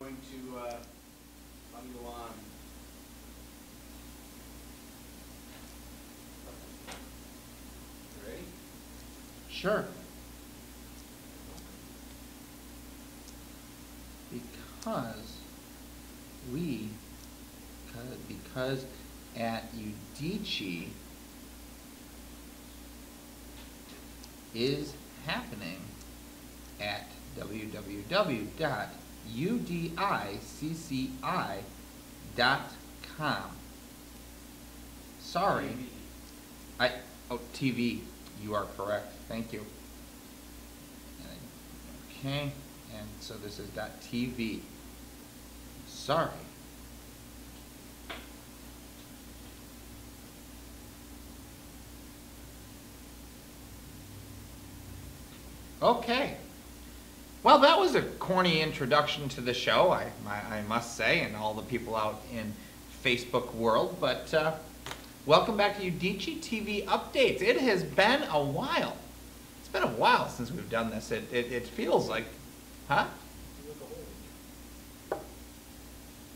going to bundle on. Ready? Sure. Because at Udicci is happening at www.udicci.com. Sorry. TV. You are correct. Thank you. Okay, and so this is .tv. Sorry. Okay. Well, that was a corny introduction to the show, I must say, and all the people out in Facebook world. But welcome back to Udicci.TV updates. It has been a while. It's been a while since we've done this. It feels like, huh?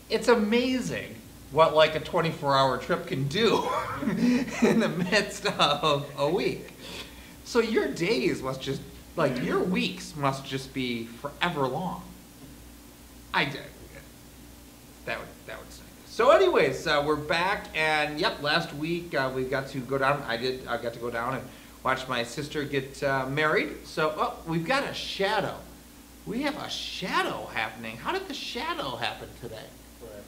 It's amazing what like a 24-hour trip can do in the midst of a week. So your days must just, like your weeks must just be forever long. I did. That would stink. So anyways, we're back, and yep, last week we got to go down. I got to go down and watch my sister get married. So we've got a shadow. We have a shadow happening. How did the shadow happen today? Where?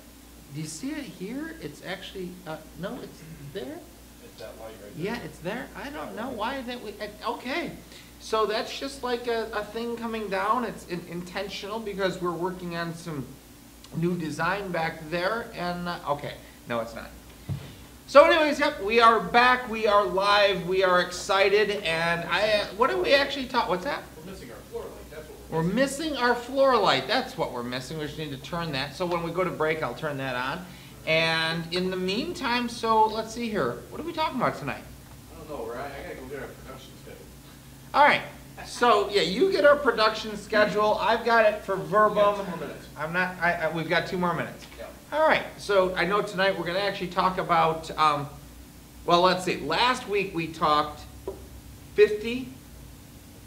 Do you see it here? It's actually no, it's there. It's that light right there. Yeah, it's there. I don't know why that we. Okay, so that's just like a thing coming down. It's intentional because we're working on some new design back there. And okay, no, it's not. So, anyways, yep, we are back. We are live. We are excited. And what did we actually talk? What's that? We're missing our floor light. That's what We're missing our floor light. That's what we're missing. We just need to turn that. So when we go to break, I'll turn that on. And in the meantime, so let's see here. What are we talking about tonight? I don't know. I gotta go get our production schedule. All right. So yeah, you get our production schedule. I've got it for verbum. 2 more minutes. I'm not. We've got 2 more minutes. Yeah. All right. So I know tonight we're going to actually talk about. Well, let's see. Last week we talked 50.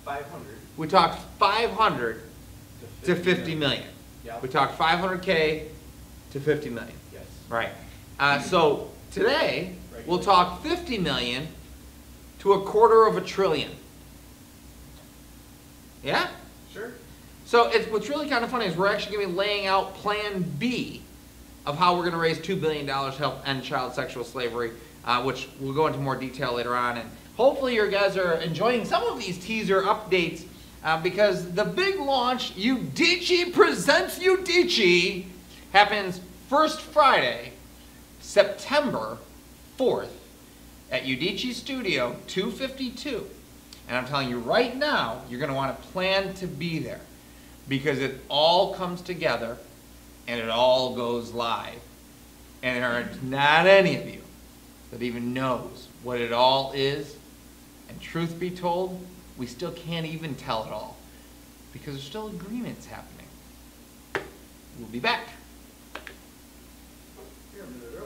500. We talked 500 to 50 million. Yeah. We talked 500K to 50 million. Yes. Right. So today we'll talk 50 million to $250 billion. Yeah? Sure. So what's really kind of funny is we're actually going to be laying out Plan B of how we're going to raise $2 billion to help end child sexual slavery, which we'll go into more detail later on. And hopefully you guys are enjoying some of these teaser updates because the big launch, Udicci presents Udicci, happens first Friday, September 4th at Udicci Studio 252. And I'm telling you right now, you're going to want to plan to be there because it all comes together and it all goes live. And there are not any of you that even knows what it all is. And truth be told, we still can't even tell it all because there's still agreements happening. We'll be back. You're a minute early.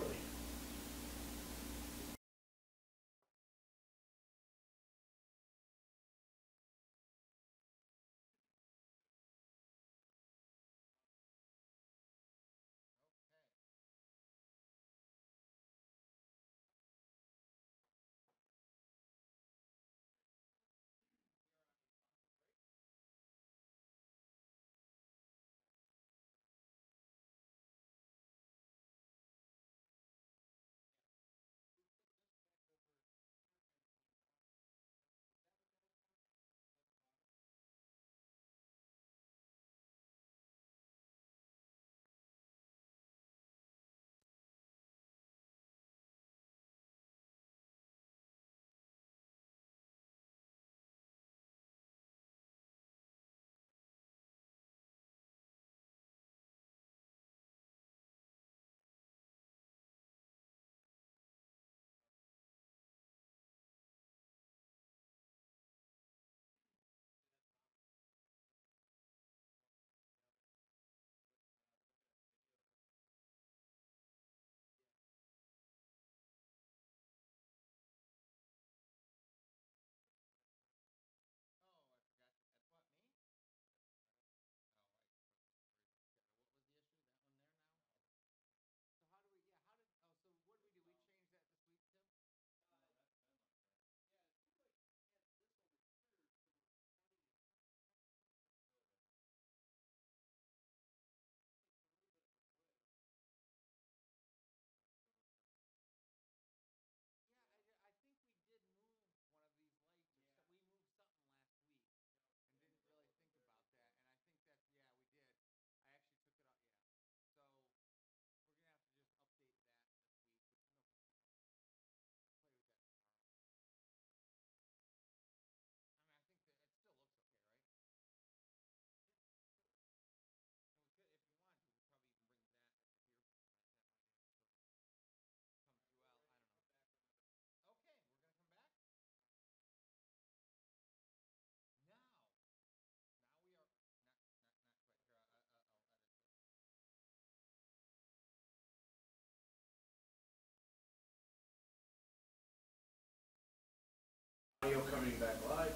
Audio coming back live.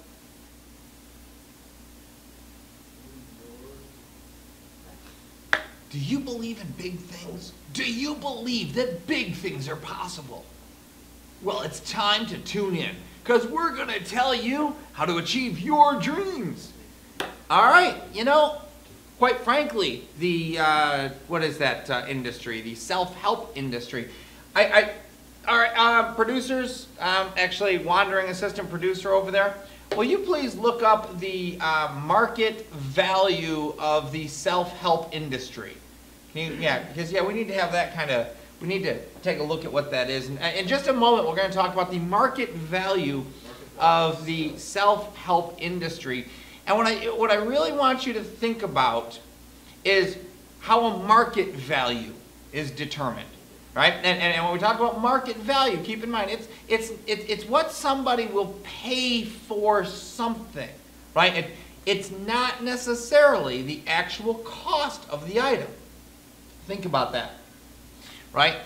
Do you believe in big things? Do you believe that big things are possible? Well, it's time to tune in, because we're going to tell you how to achieve your dreams. All right, you know, quite frankly, the, what is that industry? The self-help industry. All right, producers, actually wandering assistant producer over there, will you please look up the market value of the self-help industry? Can you, yeah, because we need to have that kind of, we need to take a look at what that is. And in just a moment, we're going to talk about the market value of the self-help industry. And what I really want you to think about is how a market value is determined, right? And when we talk about market value, keep in mind it's what somebody will pay for something, right? It's not necessarily the actual cost of the item. Think about that, right?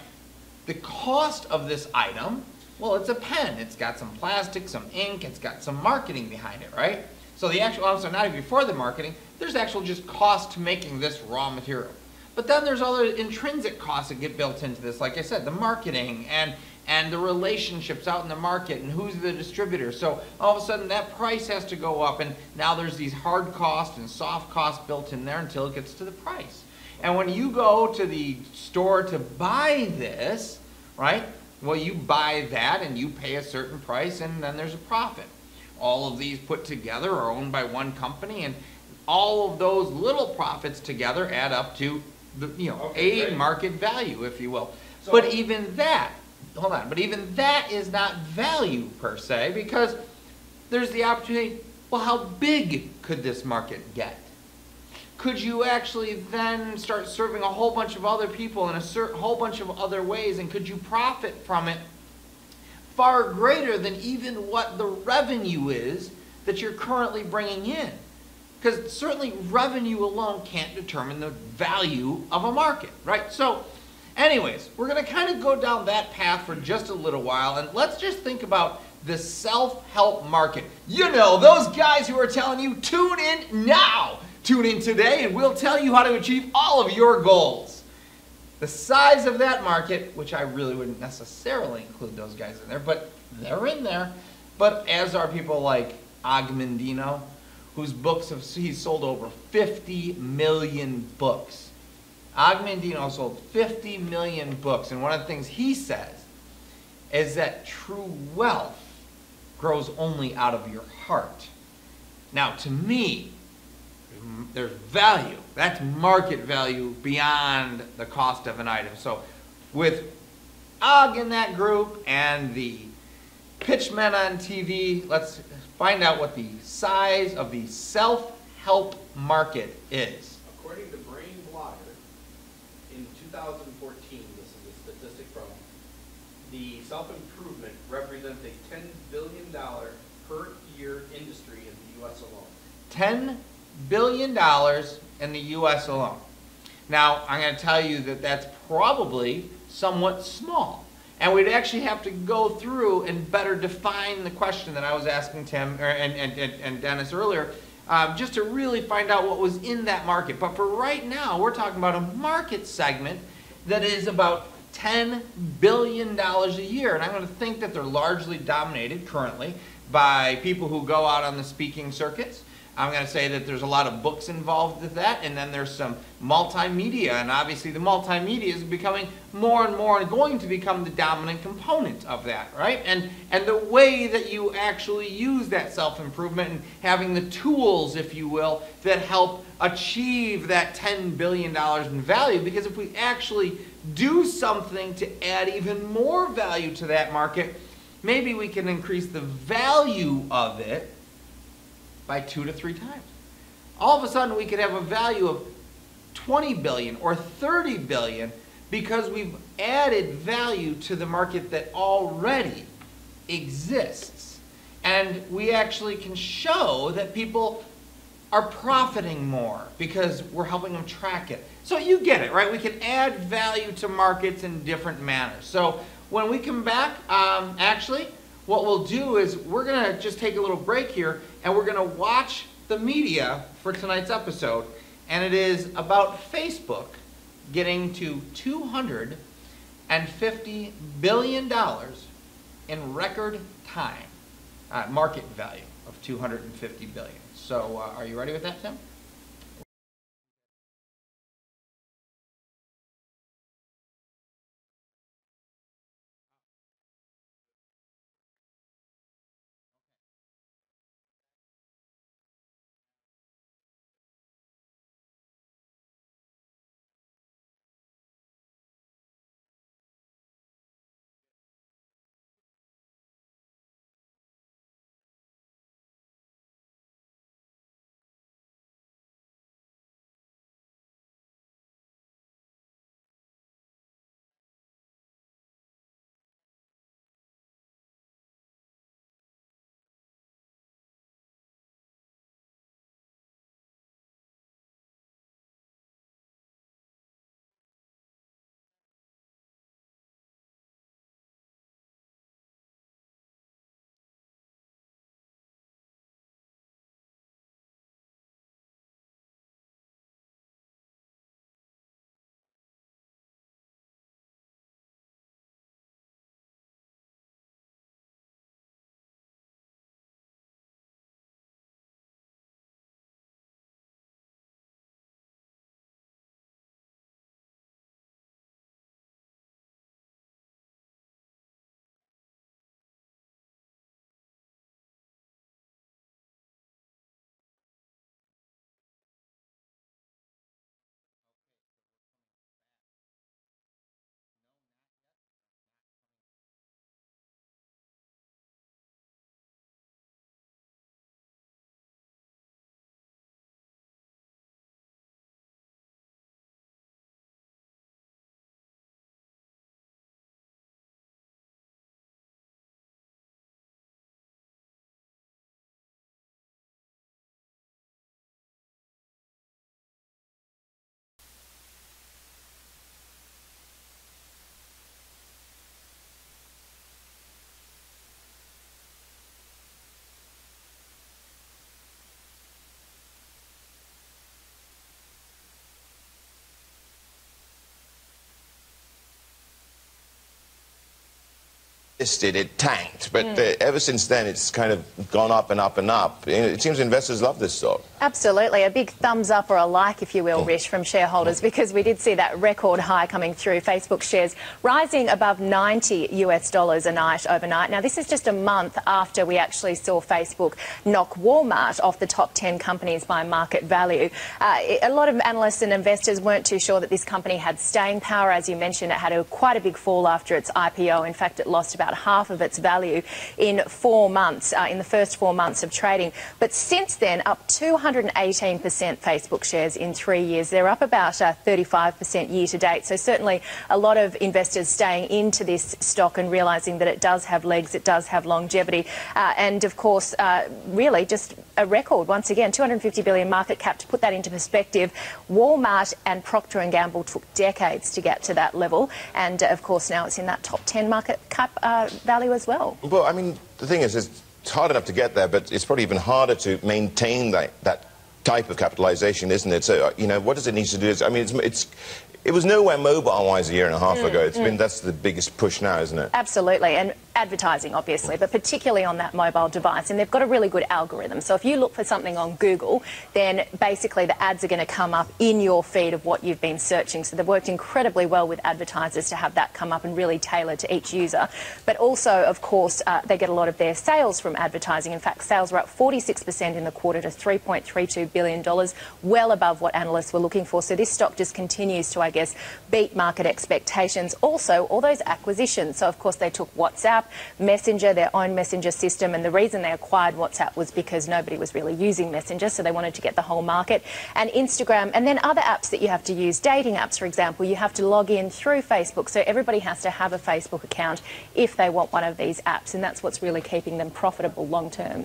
The cost of this item, well, it's a pen. It's got some plastic, some ink. It's got some marketing behind it, right? So the actual, also not even before the marketing, there's actual just cost to making this raw material. But then there's other intrinsic costs that get built into this, like I said, the marketing and the relationships out in the market and who's the distributor. So all of a sudden that price has to go up, and now there's these hard costs and soft costs built in there until it gets to the price. And when you go to the store to buy this, right, well, you buy that and you pay a certain price, and then there's a profit. All of these put together are owned by one company, and all of those little profits together add up to the, a market value, if you will. So, but even that, hold on, but even that is not value per se, because there's the opportunity, well, how big could this market get? Could you actually then start serving a whole bunch of other people in a whole bunch of other ways, and could you profit from it far greater than even what the revenue is that you're currently bringing in? Because certainly revenue alone can't determine the value of a market, right? So anyways, we're going to kind of go down that path for just a little while, and let's just think about the self-help market. You know, those guys who are telling you, tune in now. Tune in today and we'll tell you how to achieve all of your goals. The size of that market, which I really wouldn't necessarily include those guys in there, but they're in there. But as are people like Agmendino, whose books he's sold over 50 million books. Agmendino sold 50 million books, and one of the things he says is that true wealth grows only out of your heart. Now, to me, there's value. That's market value beyond the cost of an item. So with Og in that group and the pitchmen on TV, let's find out what the size of the self-help market is. According to Brain Blogger, in 2014, this is a statistic from, the self-improvement represents a $10 billion per year industry in the U.S. alone. $10 billion in the U.S. alone. Now, I'm going to tell you that that's probably somewhat small. And we'd actually have to go through and better define the question that I was asking Tim and Dennis earlier, just to really find out what was in that market. But for right now, we're talking about a market segment that is about $10 billion a year. And I'm going to think that they're largely dominated currently by people who go out on the speaking circuits. I'm going to say that there's a lot of books involved with that, and then there's some multimedia, and obviously the multimedia is becoming more and more and going to become the dominant component of that, right? And the way that you actually use that self-improvement and having the tools, if you will, that help achieve that $10 billion in value, because if we actually do something to add even more value to that market, maybe we can increase the value of it by 2 to 3 times. All of a sudden we could have a value of 20 billion or 30 billion because we've added value to the market that already exists. And we actually can show that people are profiting more because we're helping them track it. So you get it, right? We can add value to markets in different manners. So when we come back, actually, what we'll do is we're going to just take a little break here, and we're going to watch the media for tonight's episode, and it is about Facebook getting to $250 billion in record time, market value of $250 billion. So are you ready with that, Tim? It tanked, but ever since then it's kind of gone up and up and up. It seems investors love this stock. Absolutely. A big thumbs up or a like, if you will, Rish, from shareholders, because we did see that record high coming through. Facebook shares rising above $90 a night overnight. Now, this is just a month after we actually saw Facebook knock Walmart off the top 10 companies by market value. A lot of analysts and investors weren't too sure that this company had staying power. As you mentioned, it had quite a big fall after its IPO. In fact, it lost about half of its value in 4 months, in the first 4 months of trading. But since then, up 218% Facebook shares in 3 years. They're up about 35% year to date. So certainly a lot of investors staying into this stock and realising that it does have legs, it does have longevity. And of course, really just a record. Once again, 250 billion market cap. To put that into perspective, Walmart and Procter & Gamble took decades to get to that level. And of course, now it's in that top 10 market cap value as well. Well, I mean, the thing is, it's hard enough to get there, but it's probably even harder to maintain that type of capitalization, isn't it? So, you know, what does it need to do? I mean, it was nowhere mobile-wise a year and a half ago. That's the biggest push now, isn't it? Absolutely, and advertising, obviously, but particularly on that mobile device. And they've got a really good algorithm. So if you look for something on Google, then basically the ads are going to come up in your feed of what you've been searching. So they've worked incredibly well with advertisers to have that come up and really tailor to each user. But also, of course, they get a lot of their sales from advertising. In fact, sales were up 46% in the quarter to $3.32 billion, well above what analysts were looking for. So this stock just continues to, I guess, beat market expectations. Also, all those acquisitions. So, of course, they took WhatsApp, Messenger, their own Messenger system, and the reason they acquired WhatsApp was because nobody was really using Messenger, so they wanted to get the whole market, and Instagram, and then other apps that you have to use, dating apps, for example, you have to log in through Facebook, so everybody has to have a Facebook account if they want one of these apps, and that's what's really keeping them profitable long term.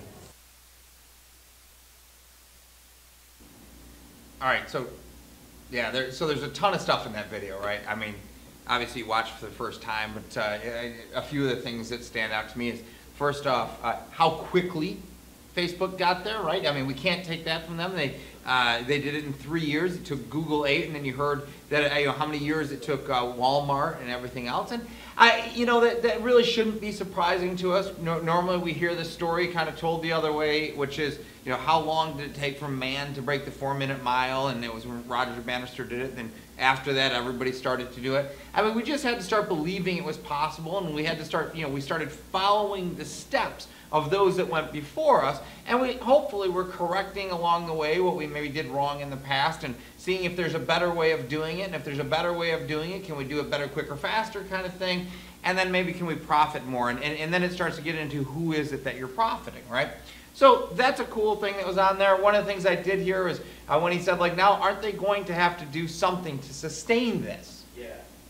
All right, so yeah, there's a ton of stuff in that video, right? I mean, obviously you watch for the first time, but a few of the things that stand out to me is first off, how quickly Facebook got there, right? I mean, we can't take that from them. They did it in 3 years. It took Google 8, and then you heard that how many years it took Walmart and everything else. And that really shouldn't be surprising to us. Normally, we hear the story kind of told the other way, which is, how long did it take for man to break the 4-minute mile? And it was when Roger Bannister did it. And after that, everybody started to do it. I mean, we just had to start believing it was possible, and we had to start, we started following the steps of those that went before us, and hopefully we're correcting along the way what we maybe did wrong in the past and seeing if there's a better way of doing it, and if there's a better way of doing it, can we do it better, quicker, faster kind of thing, and then maybe can we profit more, and then it starts to get into who is it that you're profiting, right? So that's a cool thing that was on there. One of the things I did hear was when he said, like, now aren't they going to have to do something to sustain this? Yeah.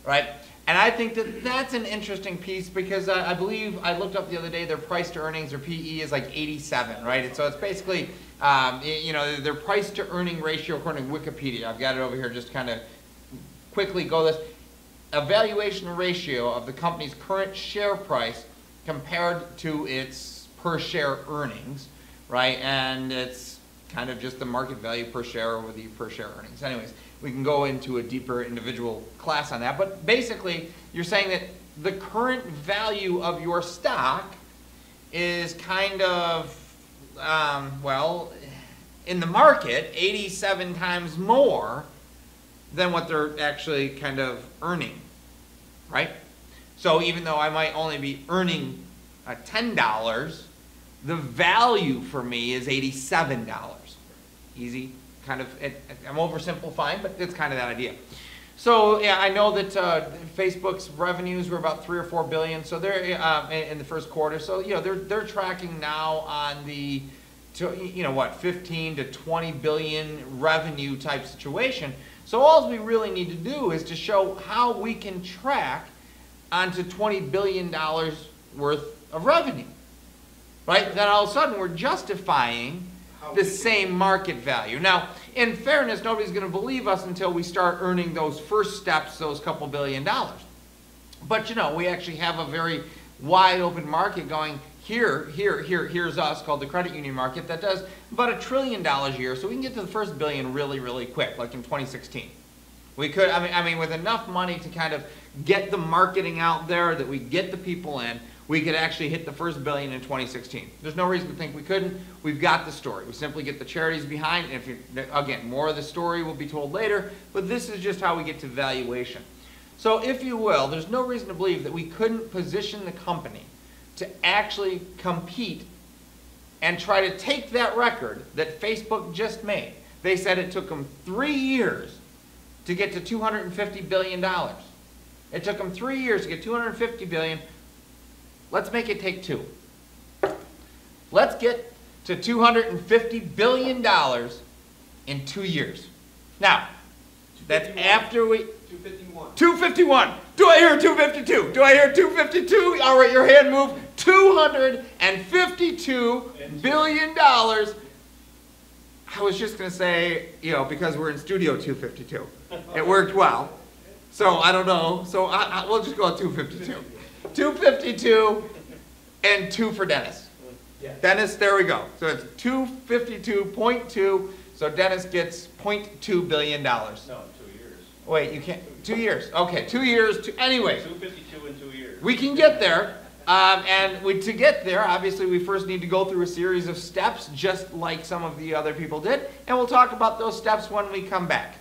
Right? And I think that that's an interesting piece because I believe I looked up the other day their price to earnings or PE is like 87, right? And so it's basically, their price to earning ratio according to Wikipedia. I've got it over here just kind of quickly go this. A valuation ratio of the company's current share price compared to its per share earnings, right? And it's kind of just the market value per share over the per share earnings. Anyways, we can go into a deeper individual class on that, but basically you're saying that the current value of your stock is kind of, in the market, 87 times more than what they're actually kind of earning, right? So even though I might only be earning $10, the value for me is $87. Easy. Kind of, I'm oversimplifying, but it's kind of that idea. So yeah, I know that Facebook's revenues were about 3 or 4 billion. So they're in the first quarter. So they're tracking now on the 15 to 20 billion revenue type situation. So all we really need to do is to show how we can track onto $20 billion worth of revenue, right? Then all of a sudden we're justifying the same market value. Now, in fairness, nobody's going to believe us until we start earning those first steps, those couple $1 billion. But we actually have a very wide open market going here's us, called the credit union market, that does about $1 trillion a year. So we can get to the first $1 billion really, really quick, like in 2016. We could, I mean, with enough money to kind of get the marketing out there, that we get the people in, we could actually hit the first $1 billion in 2016. There's no reason to think we couldn't. We've got the story. We simply get the charities behind. And again, more of the story will be told later, but this is just how we get to valuation. So if you will, there's no reason to believe that we couldn't position the company to actually compete and try to take that record that Facebook just made. They said it took them 3 years to get to $250 billion. It took them 3 years to get $250 billion. Let's make it take 2. Let's get to $250 billion in 2 years. Now, that's after we... 251. 251. Do I hear 252? Do I hear 252? All right, your hand moved. $252 billion. I was just going to say, because we're in Studio 252. It worked well. So I don't know. So we'll just go at 252. 252 and 2 for Dennis. Yeah. Dennis, there we go. So it's 252.2. So Dennis gets $0.2 billion. No, 2 years. Wait, you can't. 2 years. Okay, 2 years. Anyway. 252 in 2 years. We can get there. To get there, obviously, we first need to go through a series of steps, just like some of the other people did. And we'll talk about those steps when we come back.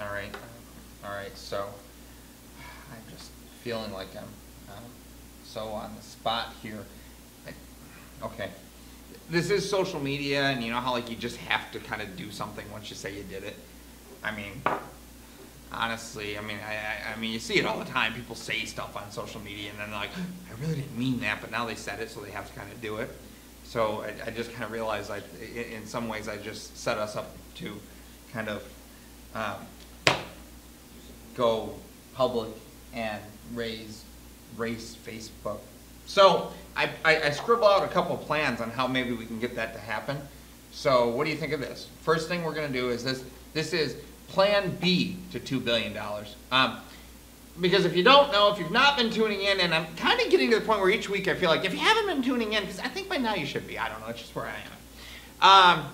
All right. So I'm just feeling like I'm so on the spot here. Okay. This is social media, and you know how like you just have to kind of do something once you say you did it. I mean, honestly, I mean, you see it all the time. People say stuff on social media, and then they're like, I really didn't mean that, but now they said it, so they have to kind of do it. So I just kind of realized, in some ways, I just set us up to kind of go public and raise Facebook. So I scribble out a couple of plans on how maybe we can get that to happen. So what do you think of this? First thing we're going to do is this is Plan B to $2 billion. Because if you don't know, if you've not been tuning in, and I'm kind of getting to the point where each week I feel like if you haven't been tuning in, because I think by now you should be, I don't know, it's just where I am.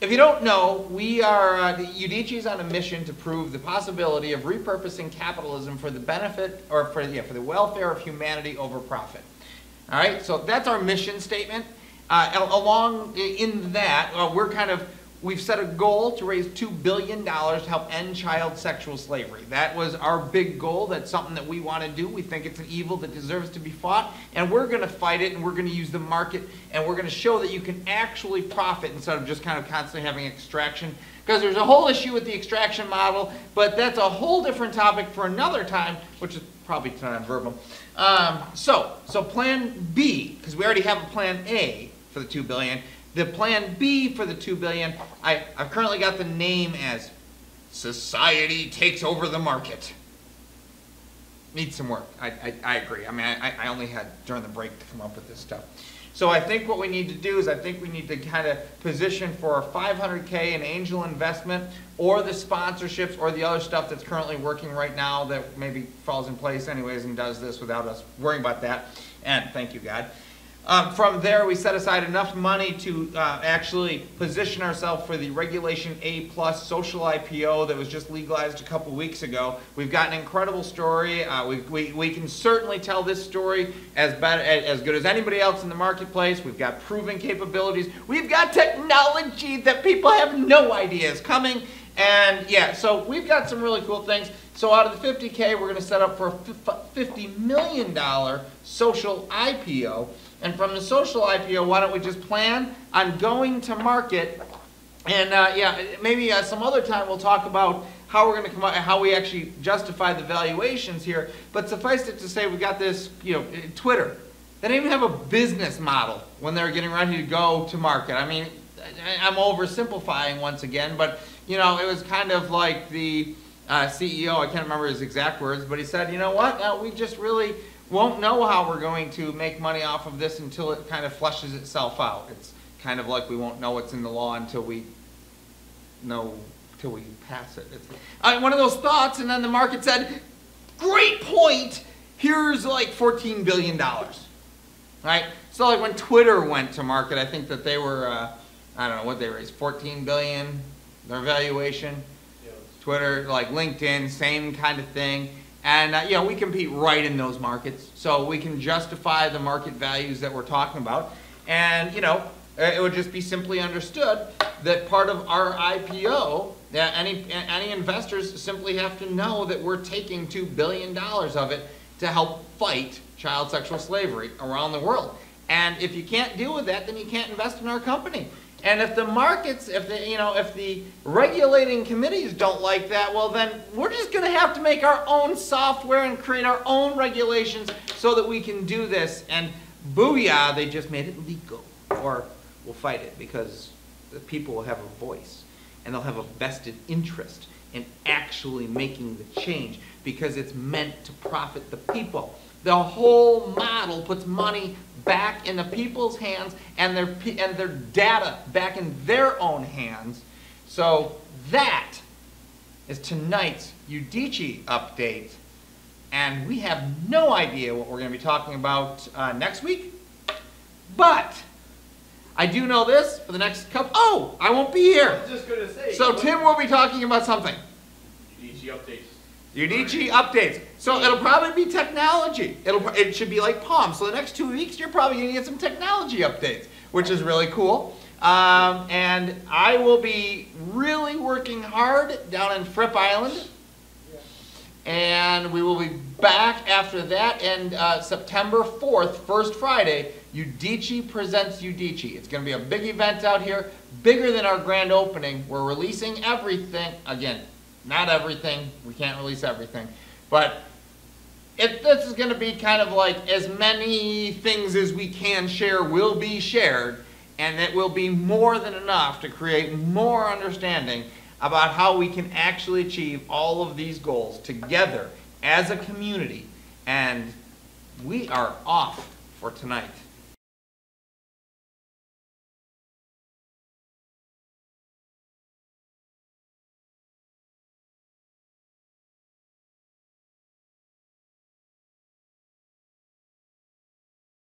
If you don't know, we are, Udicci is on a mission to prove the possibility of repurposing capitalism for the benefit, or for the welfare of humanity over profit. All right, so that's our mission statement. Along in that, we've set a goal to raise $2 billion to help end child sexual slavery. That was our big goal. That's something that we want to do. We think it's an evil that deserves to be fought, and we're going to fight it, and we're going to use the market, and we're going to show that you can actually profit instead of just kind of constantly having extraction. Because there's a whole issue with the extraction model, but that's a whole different topic for another time, which is probably non-verbal. So Plan B, because we already have a Plan A for the $2 billion. The Plan B for the $2 billion, I've currently got the name as Society Takes Over the Market. Needs some work. I agree. I mean, I only had during the break to come up with this stuff. So I think what we need to do is I think we need to kind of position for a $500K in angel investment, or the sponsorships, or the other stuff that's currently working right now that maybe falls in place anyways and does this without us worrying about that. And thank you, God. From there, we set aside enough money to actually position ourselves for the Regulation A+ social IPO that was just legalized a couple weeks ago. We've got an incredible story. We can certainly tell this story as good as anybody else in the marketplace. We've got proven capabilities. We've got technology that people have no idea is coming. And yeah, so we've got some really cool things. So out of the 50K, we're going to set up for a $50 million social IPO. And from the social IPO, why don't we just plan on going to market? And yeah, maybe some other time we'll talk about how we're going to come out, how we actually justify the valuations here. But suffice it to say, we got this, Twitter. They didn't even have a business model when they were getting ready to go to market. I mean, I'm oversimplifying once again, but it was kind of like the CEO, I can't remember his exact words, but he said, you know what, we just really won't know how we're going to make money off of this until it kind of fleshes itself out. It's kind of like we won't know what's in the law until we pass it. It's one of those thoughts, and then the market said, great point, here's like $14 billion. Right? So like when Twitter went to market, I think that they were, I don't know what they raised, 14 billion, their valuation. Yes. Twitter, like LinkedIn, same kind of thing. And we compete right in those markets, so we can justify the market values that we're talking about. And it would just be simply understood that part of our IPO, that any investors simply have to know that we're taking $2 billion of it to help fight child sexual slavery around the world. And if you can't deal with that, then you can't invest in our company. And if the markets, if the regulating committees don't like that, well then we're just going to have to make our own software and create our own regulations so that we can do this. And booyah, they just made it legal. Or we'll fight it, because the people will have a voice and they'll have a vested interest in actually making the change, because it's meant to profit the people. The whole model puts money back in the people's hands and their data back in their own hands. So that is tonight's Udicci update. And we have no idea what we're going to be talking about next week. But I do know this for the next couple. Oh, I won't be here. I was just going to say. So Tim will be talking about something. Udicci updates. Udicci updates. So it'll probably be technology. It should be like Palm. So the next 2 weeks, you're probably going to get some technology updates, which is really cool. And I will be really working hard down in Fripp Island. And we will be back after that. And September 4th, first Friday, Udicci presents Udicci. It's going to be a big event out here, bigger than our grand opening. We're releasing everything. Again, not everything. We can't release everything. But this is going to be kind of like as many things as we can share will be shared. And it will be more than enough to create more understanding about how we can actually achieve all of these goals together as a community. And we are off for tonight.